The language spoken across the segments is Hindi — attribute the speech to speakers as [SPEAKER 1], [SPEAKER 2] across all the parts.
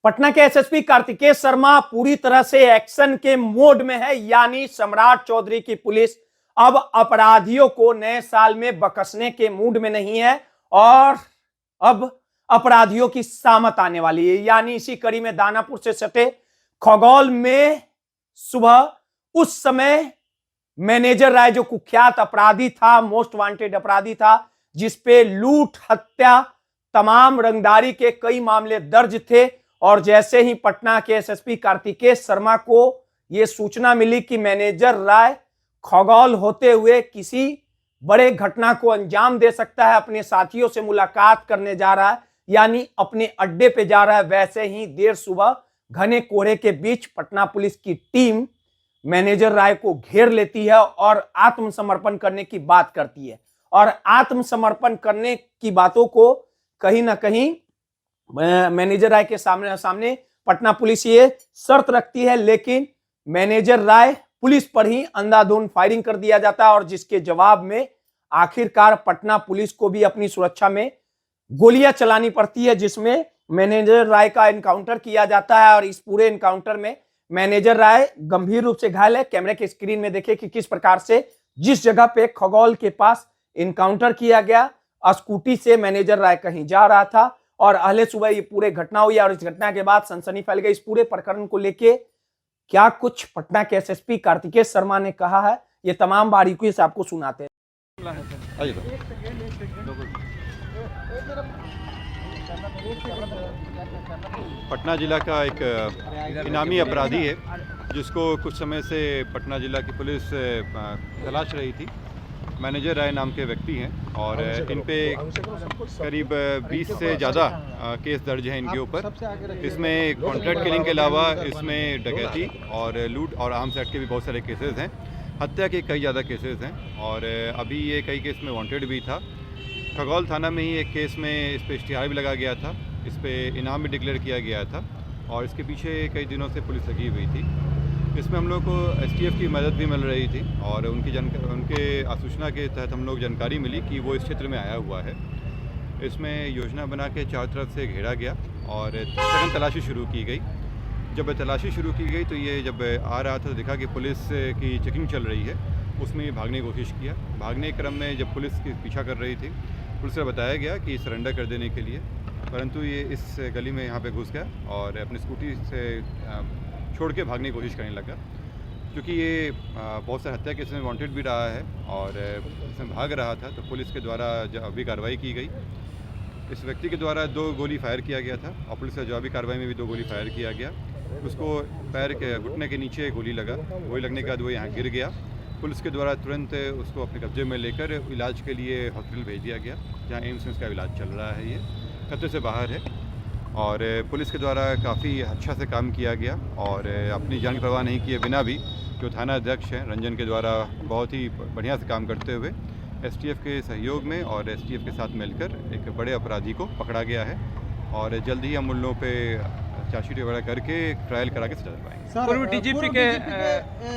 [SPEAKER 1] पटना के एसएसपी कार्तिकेय शर्मा पूरी तरह से एक्शन के मोड में है, यानी सम्राट चौधरी की पुलिस अब अपराधियों को नए साल में बकसने के मूड में नहीं है और अब अपराधियों की सामत आने वाली है। यानी इसी कड़ी में दानापुर से सटे खगौल में सुबह उस समय मैनेजर राय जो कुख्यात अपराधी था, मोस्ट वांटेड अपराधी था, जिसपे लूट, हत्या, तमाम रंगदारी के कई मामले दर्ज थे, और जैसे ही पटना के एसएसपी कार्तिकेय शर्मा को यह सूचना मिली कि मैनेजर राय खगौल होते हुए किसी बड़े घटना को अंजाम दे सकता है, अपने साथियों से मुलाकात करने जा रहा है, यानी अपने अड्डे पे जा रहा है, वैसे ही देर सुबह घने कोहरे के बीच पटना पुलिस की टीम मैनेजर राय को घेर लेती है और आत्मसमर्पण करने की बात करती है। और आत्मसमर्पण करने की बातों को कहीं ना कहीं मैनेजर राय के सामने पटना पुलिस ये शर्त रखती है, लेकिन मैनेजर राय पुलिस पर ही अंधाधुंध फायरिंग कर दिया जाता है, और जिसके जवाब में आखिरकार पटना पुलिस को भी अपनी सुरक्षा में गोलियां चलानी पड़ती है, जिसमें मैनेजर राय का एनकाउंटर किया जाता है। और इस पूरे एनकाउंटर में मैनेजर राय गंभीर रूप से घायल है। कैमरे के स्क्रीन में देखिए कि किस प्रकार से जिस जगह पे खगौल के पास एनकाउंटर किया गया, स्कूटी से मैनेजर राय कहीं जा रहा था और अहले सुबह ये पूरे घटना हुई, और इस घटना के बाद सनसनी फैल गई। इस पूरे प्रकरण को लेके क्या कुछ पटना के एसएसपी कार्तिकेय शर्मा ने कहा है, ये तमाम बारीकियों से आपको सुनाते हैं।
[SPEAKER 2] पटना जिला का एक इनामी अपराधी है जिसको कुछ समय से पटना जिला की पुलिस तलाश रही थी। मैनेजर राय नाम के व्यक्ति हैं और इन पे करीब 20 से ज़्यादा केस दर्ज हैं इनके ऊपर। इसमें कॉन्ट्रैक्ट किलिंग के अलावा इसमें डकैती और लूट और आर्म्स एक्ट के भी बहुत सारे केसेस हैं। हत्या के कई ज़्यादा केसेस हैं और अभी ये कई केस में वांटेड भी था। खगौल थाना में ही एक केस में इस पर इश्तिहार भी लगा गया था, इस पर इनाम भी डिक्लेयर किया गया था और इसके पीछे कई दिनों से पुलिस लगी हुई थी। इसमें हम लोग को एसटीएफ की मदद भी मिल रही थी और उनके सूचना के तहत हम लोग जानकारी मिली कि वो इस क्षेत्र में आया हुआ है। इसमें योजना बना के चारों तरफ से घेरा गया और सघन तलाशी शुरू की गई। जब तलाशी शुरू की गई तो ये जब आ रहा था तो देखा कि पुलिस की चेकिंग चल रही है, उसमें भागने की कोशिश किया। भागने के क्रम में जब पुलिस की पीछा कर रही थी, पुलिस से बताया गया कि सरेंडर कर देने के लिए, परंतु ये इस गली में यहाँ पे घुस गया और अपनी स्कूटी से छोड़ के भागने की कोशिश करने लगा। क्योंकि ये बहुत सारे हत्या केस में वांटेड भी रहा है और इसमें भाग रहा था, तो पुलिस के द्वारा जवाबी कार्रवाई की गई। इस व्यक्ति के द्वारा 2 गोली फायर किया गया था और पुलिस की जवाबी कार्रवाई में भी 2 गोली फायर किया गया। उसको पैर के घुटने के नीचे गोली लगा, गोली लगने के बाद वो यहाँ गिर गया। पुलिस के द्वारा तुरंत उसको अपने कब्जे में लेकर इलाज के लिए हॉस्पिटल भेज दिया गया, जहाँ एम्स में उसका इलाज चल रहा है। ये खतरे से बाहर है और पुलिस के द्वारा काफ़ी अच्छा से काम किया गया और अपनी जान की परवाह नहीं किए बिना भी जो थाना अध्यक्ष हैं रंजन के द्वारा बहुत ही बढ़िया से काम करते हुए एसटीएफ के सहयोग में और एसटीएफ के साथ मिलकर एक बड़े अपराधी को पकड़ा गया है और जल्द ही हम उन लोगों पे चार्जशीट वगैरह करके ट्रायल करा के सजा दिलवाएंगे।
[SPEAKER 3] पूर्व डीजीपी के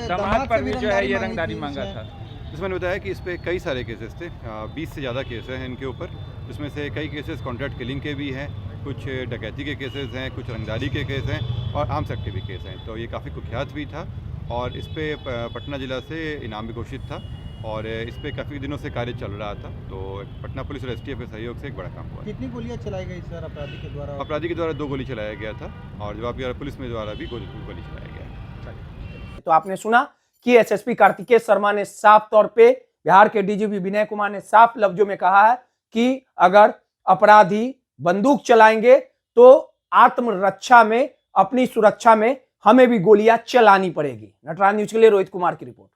[SPEAKER 3] दामाद पर भी जो है ये रंगदारी मांगा था।
[SPEAKER 2] इसमें मैंने बताया कि इस पर कई सारे केसेस थे, 20 से ज़्यादा केसेस हैं इनके ऊपर, जिसमें से कई केसेस कॉन्ट्रैक्ट किलिंग के भी हैं, कुछ डकैती के केसेस हैं, कुछ रंगदारी के केस हैं और आर्म्स एक्ट के भी केस हैं। तो ये काफ़ी कुख्यात भी था और इस पर पटना जिला से इनाम भी घोषित था और इस पर काफ़ी दिनों से कार्य चल रहा था। तो पटना पुलिस और एसटीएफ के सहयोग से एक बड़ा काम हुआ।
[SPEAKER 4] कितनी गोलियां चलाई गई सर अपराधी के द्वारा?
[SPEAKER 2] अपराधी के द्वारा 2 गोली चलाया गया था और जवाबी पुलिस में द्वारा भी गोली चलाया गया।
[SPEAKER 1] तो आपने सुना कि एसएसपी कार्तिकेय शर्मा ने साफ तौर पे, बिहार के डीजीपी विनय कुमार ने साफ लफ्जों में कहा है कि अगर अपराधी बंदूक चलाएंगे तो आत्मरक्षा में, अपनी सुरक्षा में हमें भी गोलियां चलानी पड़ेगी। नटराज न्यूज के लिए रोहित कुमार की रिपोर्ट।